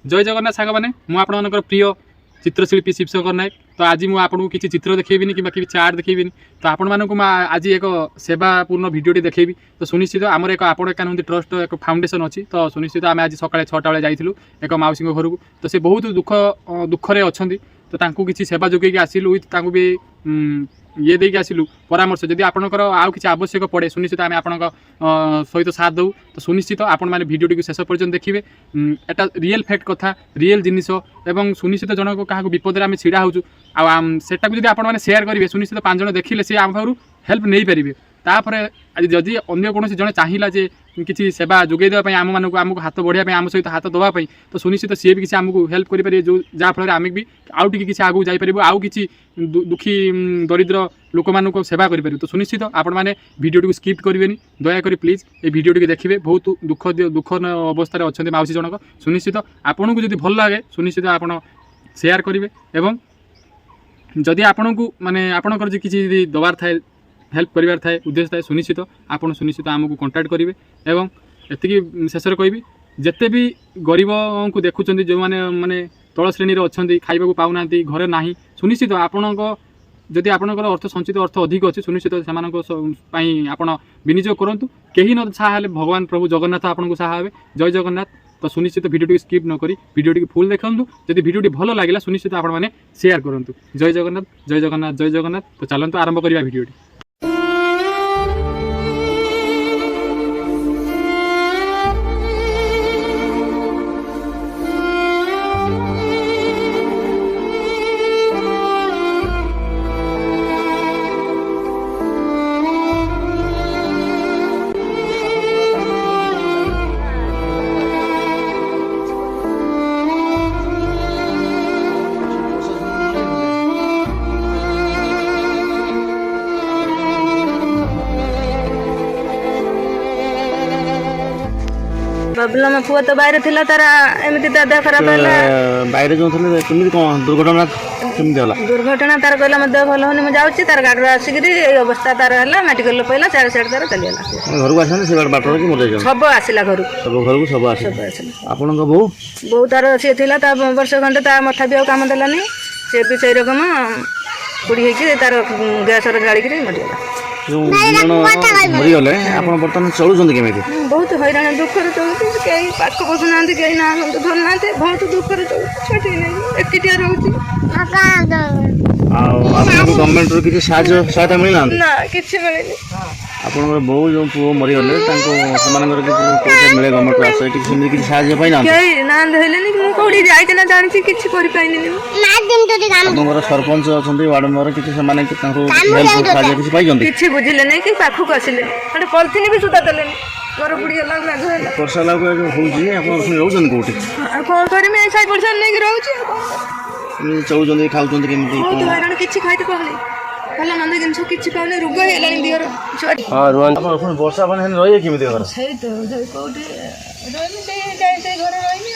जय जगन्नाथ सांग मैंने मुझे प्रिय चित्रशिल्पी शिवशंकर नायक। तो आज मुझे आपको किसी चित्र देखेबी कि कि चार्ट देखेबी तो आपण मानक आज एक सेवापूर्ण भिडियोटी देखेबी। तो सुनिश्चित आमर एक आपण एकानंदी ट्रस्ट एक फाउंडेशन अच्छी तो सुनिश्चित आम आज सकाଳେ 6टा बेले जाइलु एक माउसी घर को। तो से बहुत दुखरे अच्छा तो तांकु किसी सेवा जोगे आसिलु विथ भी ये देकी आसिलु परामर्श जदि आपणकर आउ किसी आवश्यक पड़े सुनिश्चित आम आपण सहित साथ दऊ। तो सुनिश्चित आपण मैंने भिडियोटी शेष पर्यटन देखिए एटा रियल फैक्ट कथा रियल जिनिस एवं सुनिश्चित जनक क्या विपद आम छिड़ा होचु आटा जब आपने सेयार करेंगे सुनिश्चित 5 जन देखिले सी आम पाखु हेल्प नहीं पारे। तापर आज जदि अन्य कौन जन चाहिला जे किसी सेवा जोगे देवाई आम मानक आमको हाथ बढ़ाई आम सहित हाथ दवाई तो सुनिश्चित सी भी किसी आमको हेल्प करेंगे जो जहाँफल आम भी आउ टी किसी आगू जापर आउ कि दुखी दरिद्र लोक मान सेवा करें। तो सुनिश्चित आपण मैंने भिडियोटी स्किप करेंगे दयाकोरी प्लीज ये भिडियोटी देखिए बहुत दुख अवस्था अच्छा माउसी जनक। सुनिश्चित आपन को जब भल लगे सुनिश्चित आप सेयार करेंगे एवं जदि आपण को माने आपणकर किसी दबार थाए हेल्प करार थाए उद्देश्य थाए सुनिश्चित आपन सुनिश्चित आमको कंटाक्ट करेंगे। एवं एति शेष कहि जिते भी गरीब को देखुं जो मैंने माने तल श्रेणी अच्छा खाइबा पाऊना घरे ना सुनिश्चित आपण जदि आपणकर अर्थ संचित अर्थ अधिक अच्छी सुनिश्चित से आप विनियोग करूँ कहीं न साहे भगवान प्रभु जगन्नाथ आपको साहे जय जगन्नाथ। तो सुनिश्चित भिडियोटी स्किप न करी भिडियोटी फुल देखु जदि भिडियोटी भल लगे सुनिश्चित आपण मैंने शेयर करूँ। जय जगन्नाथ जय जगन्नाथ जय जगन्नाथ। तो चलते आरंभ करवा भिडियोटी। प्रॉब्लम पुआ तो बाहर थिला तारा एमती देह खराब है बाहर जो थे केमी कौन दुर्घटना केमी होला दुर्घटना तार कहला मत भल होनी म जाउची तार गाड़ी आसिकरी ए अवस्था तार हला मेडिकल पहिला चार साइड तार चली गला घर को आसन से बाटर की मरे सब आसिला घर को सब आसिला आपन को बो तार से थिला ता वर्ष घंटे ता मथा भी काम देलानी से भी सही रकम पुड़ी हेची तार गैस रे गाड़ी के मरि गला जो मरी गले आपन बर्तन चलुछन केमिति बहुत हैरान दुख रे चलुची कई पाख बसु नांती कई ना धर नांती बहुत दुख रे चलुची छठी नहीं एकटिया रहउची आपन गवर्नमेंट रो किछि सहायता मिलना ना किछि मिलेनी आपन बहु जो पुओ मरी गले तांको समानकर किछि मिले गवर्नमेंट रो आसे किछि किछि सहायता पाइ ना कई ना धइलेनी मु कोडी जाइते ना जानि किछि करि पाइनी ना दिन तो काम आपनकर सरपंच अछंती वार्ड मेंबर किछि समाने तांको हेल्प सहायता किछि पाइ जंती किछि बुझिले नै कि पाखु आसिले अटे पॉलिथिन भी सुता देलेनी घर बुढ़ी हला मेघ हला वर्षा लागो जो होउची आपन सुनि रहउछन कोठी कोन करि में 100% नै रहउची चलुछन खाउछन केमिति बहुत हैरान किछि खाइते कहले भला मंद जिनस किछि कहले रोग हेलानी दियर हां रोहन आपन वर्षा बने रहिए केमिति घर सही तो कोठी रोनी से घर रहिनी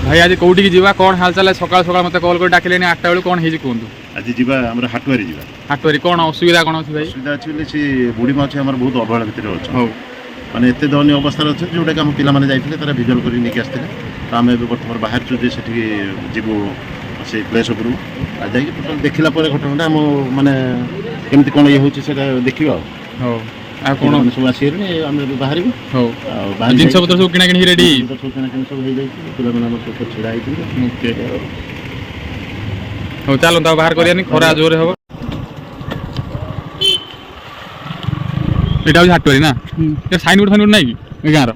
भाई आज कौटी की जीवा कौन हाल चाल सकाल सकाल मत कॉल कर डाकिले 8टा बेलू कौन हेजी कहतु आज जीवा हमर हाटवारी जीवा हाटवारी कौन असुविधा कौन अछि भाई असुविधा अछि बोले से बुढ़ी माछ हमर बहुत अवहेला भितर अछि हो माने एते दयनीय अवस्था अछि जोटा कि हम पिला माने जाइथिले तारा भिजुअल करी निके आस्थिले त हम एबे वर्तमान बाहर छु जे सेठी जीवो से प्लेस ऊपर आ जाई टोटल देखिला परे घटनाटा हम माने केमति कोन ये होछि सेटा देखिबा हो आ कोन सब आसीरे हम बाहर भी हो बाहर जिन सब तो सब किना किनी रेडी सब किना किनी सब हे जाई पिला माने हम सब छिड़ा आइथिले ओके हो चलो ता बाहर करियानी खरा जोरे हो एटा भी हाटवारी ना ये साइन बोर्ड फाइन नहीं कि गार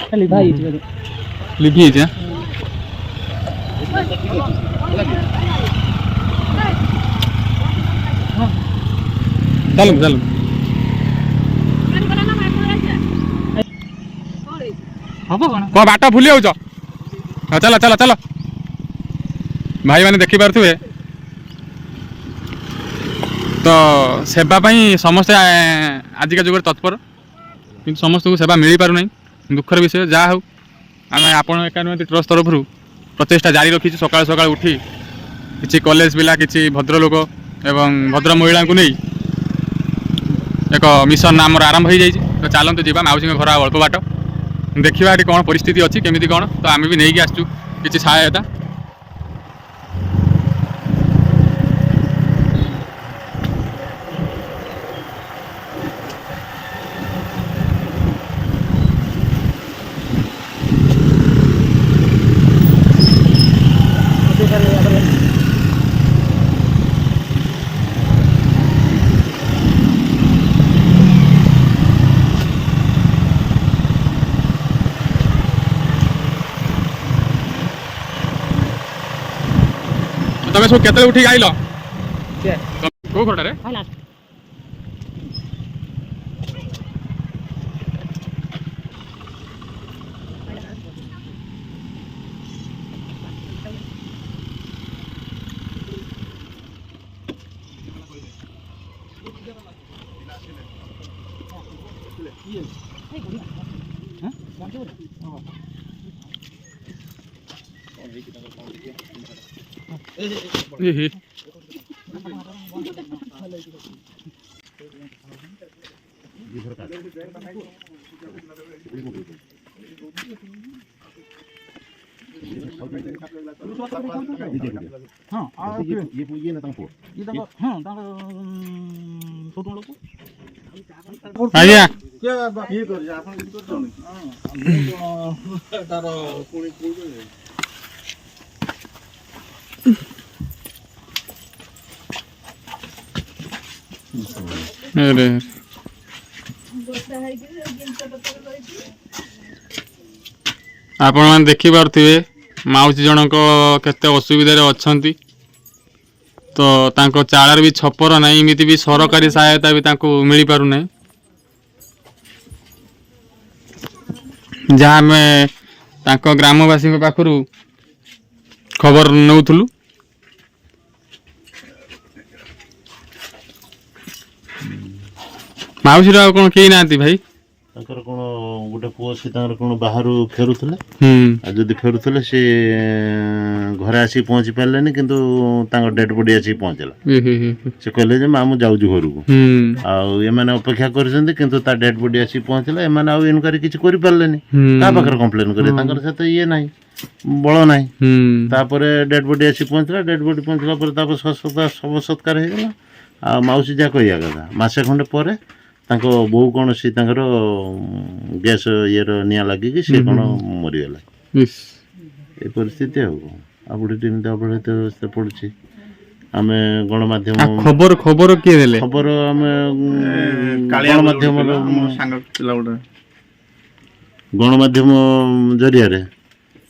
खाली भाई छै लिखी छै चलो चलो हबो कोन को बाटा भूली हो चलो चलो चलो भाई मैंने देखी पारे तो सेवा समस्ते आजिका जुग तत्पर कि समस्त को सेवा मिल पार नहीं दुखर विषय जहाँ हो आम आपण एकानोमिक ट्रस्ट तरफ प्रचेषा जारी रखी सकाल सकाल उठी किसी कॉलेज पिला किसी भद्र लोक एवं भद्र महिला को नहीं एक मिशन आमर आरंभ हो जाए। तो चलते जावा माउसी घर अल्प बाट देखा ये कौन परिस्थिति अच्छी केमी कौन तो आम भी नहीं आसचु किसी सहायता तमें सब केतले उठी आइल को घरटारे ये ना तांको आज्ञा ये कर जा आपन किछ करछन तार कोणी कोणी अरे आपण मैंने देखी पारे माउसी जनक केते असुविधा अच्छी तो तांको चालार भी छपर ना इमिति भी सरकारी सहायता भी तांको मिल पारु नहीं जहाँ आम तांको ग्रामवासी पाखरु खबर नौथुलु माउसी रा कोन केही नांती भाई तांकर कोन गोटे पुओ से तांकर कोन बाहरु फेरुथले आ जदी फेरुथले से घरे आसी पहुंची पारलेनी किंतु तांकर डेड बॉडी आसी पहुंचला से कहले जे मामू जाउजु घर को आ ये माने अपेक्षा करछन्ती किंतु ता डेड बॉडी आसी पहुंचला ए माने आ इनकारी किछ करि पारलेनी का पाखर कंप्लेन करे तांकर से तो ये नाही बळ नाही तापरे डेड बॉडी आसी पहुंचला डेड बॉडी पहुंचला पर तापर सब सत्कार हे गेला आ माउसी जा कहिया गदा मासे खंडे परे तांको बो कोन सी तांकर गैस ये निया लगी कि से कोन मरि गेला ए परिस्थिति हो आ बुढी टीम त बडे तो से पडछि आमे गणमाध्यम खबर खबर के देले खबर आमे गणमाध्यम सांग पिला गोटे गणमाध्यम जरिया रे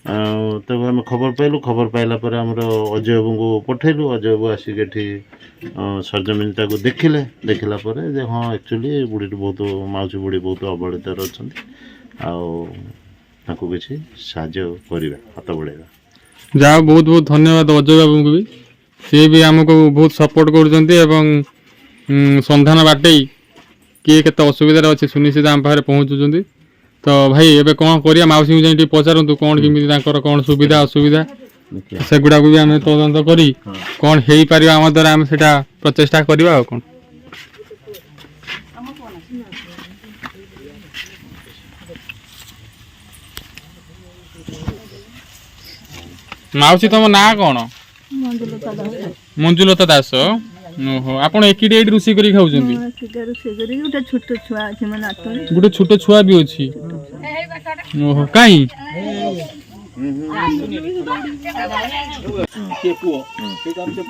तब आम खबर पाइलु खबर पाइला पर आमर अजय बाबू को पठेलु अजय बाबू आसिक एठी सरजमिनटा को देखिले देखला पर जे हाँ एक्चुअली बुढ़ी बहुत माउसी बुढ़ी बहुत अवहेलित अच्छा आपको किसी साहाय्य करवा हाथ बढ़ेगा जा बहुत बहुत धन्यवाद अजय बाबू को भी सी भी आमको बहुत सपोर्ट कर संधान बाटे किए के असुविधा अच्छे सुनिश्चित आम पाखे पहुँचुं तो भाई एबे कौन करिया माउसी को जाई पचारतु कौन केमी कौन सुविधा असुविधा सेगुड़ा को भी आम तदंत करी कौन हो पार आम द्वारा आम से प्रचेषा करवा कौन माउसी तुम ना कौन मंजुलता दास ओहो आपण एकिडी एडी रुसी करी खाउछंती गोटे छोट छुआ अछि मन आतनी गोटे छोट छुआ भी अछि ओहो काई के पुओ से काम से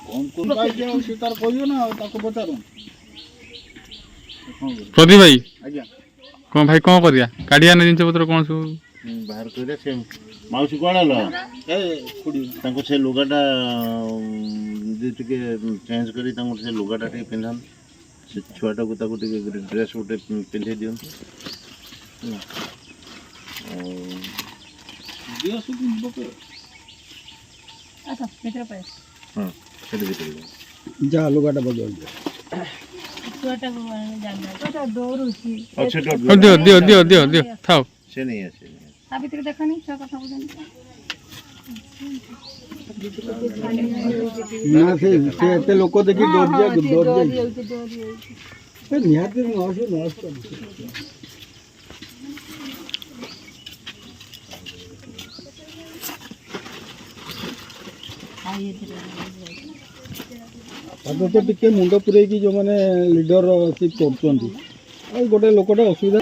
कोन काई जे से तार कहियो ना ताको पचारो प्रदीप भाई आज्ञा कौन भाई कौन करिया काढिया ने जिंस पत्र कौन सब बाहर करे से माउसी कोन आलो ए खुडी तांको से लुगाटा जे टिके चेंज करी तांको से लुगाटा टिके पिंधान से छुआटा को ताको टिके ड्रेस उठे पिंधे दियन दियो सुकु बके अच्छा मित्र पे हां सेट भीतर जा लुगाटा बदल दे छुआटा को जानना तो डोर छी अच्छा दियो दियो दियो दियो दियो थाओ से नहीं है आ भीतर देखनी छ कथा बुझन ना से एते लोक देखि डोर जा ए निहाती नस कर ତାକୁ ତ ଟିକେ ମୁଣ୍ଡ ପୁରେଇକି ଯେଉଁମାନେ ଲିଡରସିପ୍ କରୁଛନ୍ତି ଆଉ ଗୋଟେ ଲୋକଟା ଅସୁବିଧା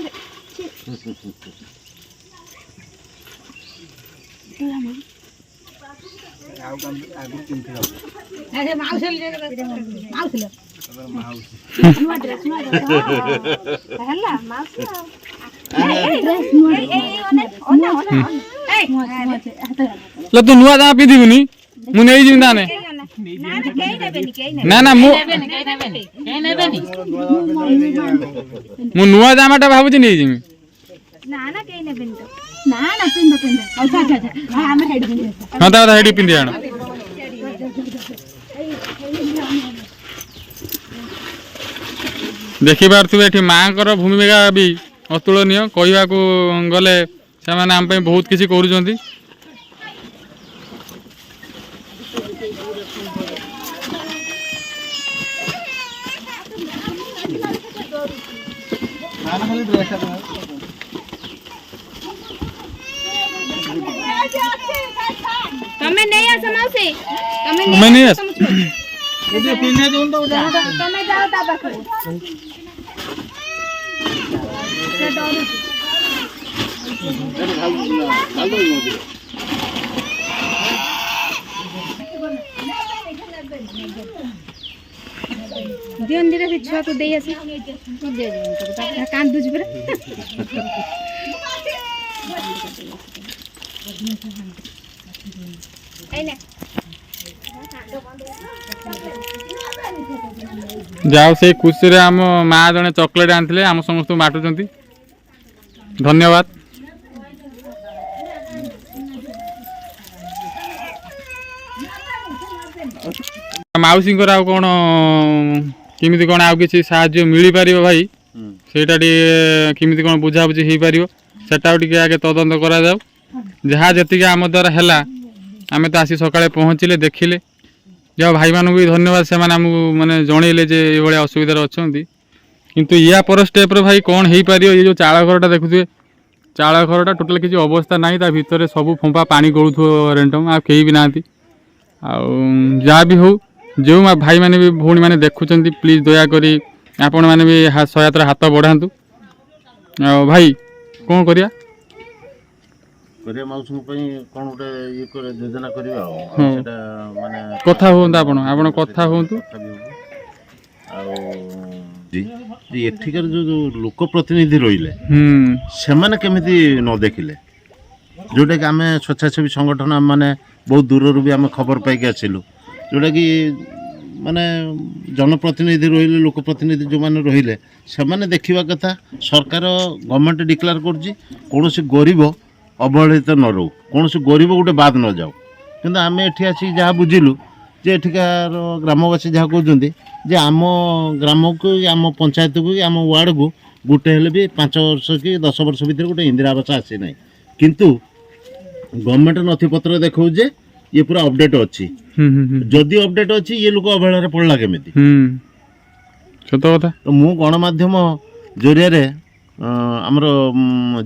ତୁ ନୂଆ ଜାମା ପିନ୍ଧିବୁନି ମୁଁ ନେଇଯିବି ତାନେ ନା ନା ମୁଁ ନୂଆ ଜାମାଟା ଭାବୁଛି ନେଇଯିବି ହଁ ତା ହେଠି ପିନ୍ଧି ଆଣ ଦେଖିପାରୁଥିବେ ଏଠି ମାଙ୍କର ଭୂମିକା ବି ଅତୁଳନୀୟ କହିବାକୁ ଗଲେ ସେମାନେ ଆମ ପାଇଁ ବହୁତ କିଛି କରୁଛନ୍ତି तमे नहीं आस मौसी तमे मैं नहीं आस तमे जाओ ता पाखरे दियन दिरे से छुआ को देई आसी दे दे कांदुज पर आइने जाओ से खुशी रे आम माँ जने चॉकलेट आनथिले आम समस्त बाटुचंती धन्यवाद माउसींकर आउ कौन केमिति कौन आउ किसी साहाय्य मिली पारिबो भाई सेटा केमिति कौन बुझा बुझी हो पारिबो सेटा टिके आगे तदंत करा जाऊ जहाँ जतिक आम द्वारा है आम तो आसी सकाळे पहुँचले देखिले जहाँ भाई मानू भी धन्यवाद से माने जनइले जे ये भाई असुविधार अच्छा किंतु या पर स्टेप रे भाई कौन हो पार ये जो चाल घरटा देखुए चाल घरटा टोटाल किसी अवस्था ना ता भितर सब फंपा पानी गलुथो रेंटम आ कहीं भी ना जहाँ भी हो जो भाई माने भी भौणी माने देखुं प्लीज दयाकोरी आपण मैंने भी सहायतार हाथ बढ़ातु भाई कौन करिया माउसी कौन गोटे ये योजना करवा माने कथा हुंतु आपण कथा हुंतु एठिकार जो लोक प्रतिनिधि रहिले सेमाने केमिति न देखिले जोटा कि आम स्वेच्छासेवी संगठन माने बहुत दूर भी आम खबर पाइक आसिलु जोटा कि माने जनप्रतिनिधि रहिले लोक प्रतिनिधि जो माने रहिले सेमाने देखिबा कथा सरकार गवर्नमेंट डिक्लेयर करछि कोनोसी गरीब अवहेलित न रो कोनोसी गरीब गोटे बाद न जाओ किंतु आम एठी आसी जहाँ बुझिलु जे एठिकार ग्रामवासी जहाँ कहते जे आम ग्राम को आम पंचायत को आम वार्ड को गोटे हेले भी 5 वर्ष कि 10 वर्ष भीतर गोटे इंदिरा आवास आसी ना किंतु गवर्नमेंट नथिपत्र देखो जे ये पूरा अपडेट अच्छी जदि अपडेट अच्छी ये लोक अवहेला पड़ला केमिति सत कथा तो मु गणमाध्यम जरिया आमर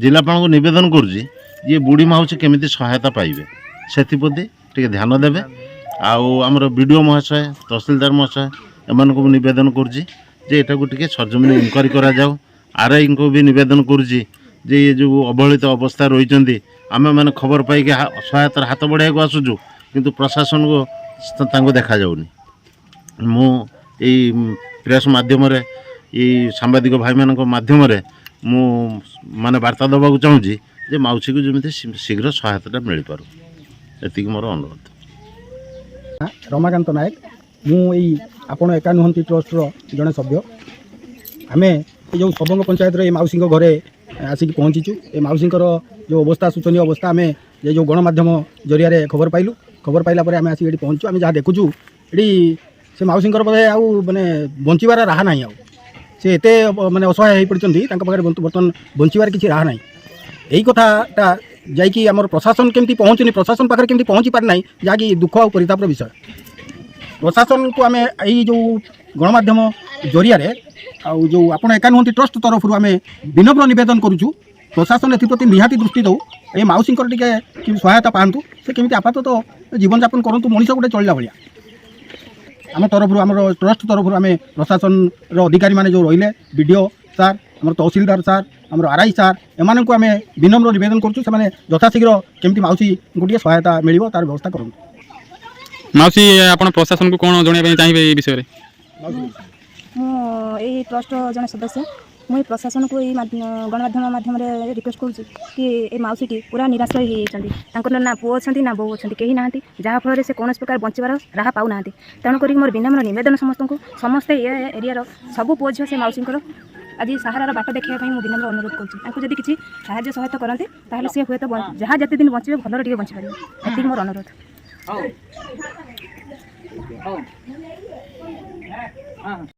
जिलापाल को निवेदन करुँची ये बुढ़ी माउसी केमिति सहायता पाइबे सेप्रति टिके ध्यान देवे आमर बीडीओ महाशय तहसीलदार महाशय एमान को निवेदन करुँची जे एटा को टिके सरजमीन इनक्वारी करा जाओ आरआई को भी निवेदन करुँची जे ये जो अवहेलित अवस्था रही आम मैंने खबर पाई सहायतार हाथ बढ़ाई आसुचु किंतु प्रशासन को तांको देखा जाउनी मु प्रेस माध्यम ये सांबादिक भाई मान माध्यम मु माने वार्ता देवाक चाहूँगी जे माउसी को जमी शीघ्र सहायता मिल पारू एति मोर अनुरोध रमाकांत नायक मुई आपण एका नुहंती ट्रस्ट जड़े सभ्य आम ये जो सबंग पंचायत ये माउसी घरे आसिक पहुँचीचु ये माउसी जो अवस्था शोचनीय अवस्था आम ये जो गणमाध्यम जरिया खबर पाइलु खबर पाइला आम आसिक ये पहुँचु आम जहाँ देखुचु ये से माउसी बोधे आउ माने बंचार राहा ना से एत माने असहाय हो पड़ती बर्तमान बंचार किसी राहा ना यही कथाटा जाकि आम प्रशासन केमती पहुँचुनी प्रशासन पाखे केमती पहुँची पारना जहाँकि दुख और परितापर विषय प्रशासन को आम यही जो गणमाध्यम जरिया जो आप एका नुहंती ट्रस्ट तरफ आम विनम्र निवेदन करुचु ପ୍ରଶାସନ ଏଥିପ୍ରତି ନିହାତି ଦୃଷ୍ଟି ଦେଉ ଏ ମାଉସୀଙ୍କର ଟିକେ ସହାୟତା ପାଆନ୍ତୁ ସେ କେମିତି ଆପାତତଃ ଜୀବନଯାପନ କରନ୍ତୁ ମଣିଷ ଗୋଟେ ଚଳିଲା ଭଳିଆ ଆମ ତରଫରୁ ଆମର ଟ୍ରଷ୍ଟ ତରଫରୁ ଆମେ ପ୍ରଶାସନର ଅଧିକାରୀମାନେ ଯେଉଁ ରହିଲେ ବିଡ଼ିଓ ସାର୍ ଆମର ତହସିଲଦାର ସାର୍ ଆମର ଆର୍ଆଇ ସାର୍ ଏମାନଙ୍କୁ ଆମେ ବିନମ୍ର ନିବେଦନ କରୁଛୁ ସେମାନେ ଯଥାଶୀଘ୍ର କେମିତି ମାଉସୀଙ୍କୁ ଟିକେ ସହାୟତା ମିଳିବ ତାର ବ୍ୟବସ୍ଥା କରନ୍ତୁ। ମାଉସୀ ଆପଣ ପ୍ରଶାସନକୁ କ'ଣ ଜଣାଇବା ପାଇଁ ଚାହିଁବେ এই ବିଷୟରେ? ମୁଁ ଏଇ ଟ୍ରଷ୍ଟର ଜଣେ ସଦସ୍ୟ ମୁଁ ଏଇ ପ୍ରଶାସନକୁ ଏଇ ଗଣମାଧ୍ୟମ ମାଧ୍ୟମରେ ରିକ୍ୱେଷ୍ଟ କରୁଛି କି ଏ ମାଉସୀଟି ପୁରା ନିରାଶ୍ରୟ ହେଇଯାଇଛନ୍ତି ତାଙ୍କର ନା ପୁଅ ଅଛନ୍ତି ନା ବୋଉ ଅଛନ୍ତି କେହି ନାହାନ୍ତି ଯାହାଫଳରେ ସେ କୌଣସି ପ୍ରକାର ବଞ୍ଚିବାର ରାହା ପାଉନାହାନ୍ତି ତେଣୁକରି ମୋର ବିନମ୍ର ନିବେଦନ ସମସ୍ତଙ୍କୁ ସମସ୍ତେ ଏ ଏରିଆର ସବୁ ପୁଅ ଝିଅ ସେ ମାଉସୀଙ୍କର ଆଜି ସାହାରାର ବାଟ ଦେଖିବା ପାଇଁ ମୁଁ ବିନମ୍ର ଅନୁରୋଧ କରୁଛି ତାଙ୍କୁ ଯଦି କିଛି ସାହାଯ୍ୟ ସହାୟତା କରନ୍ତି ତାହେଲେ ସେ ହୁଏତ ଯାହା ଯେତେ ଦିନ ବଞ୍ଚିବେ ଭଲରେ ଟିକେ ବଞ୍ଚିପାରିବେ ଏତିକି ମୋର ଅନୁରୋଧ।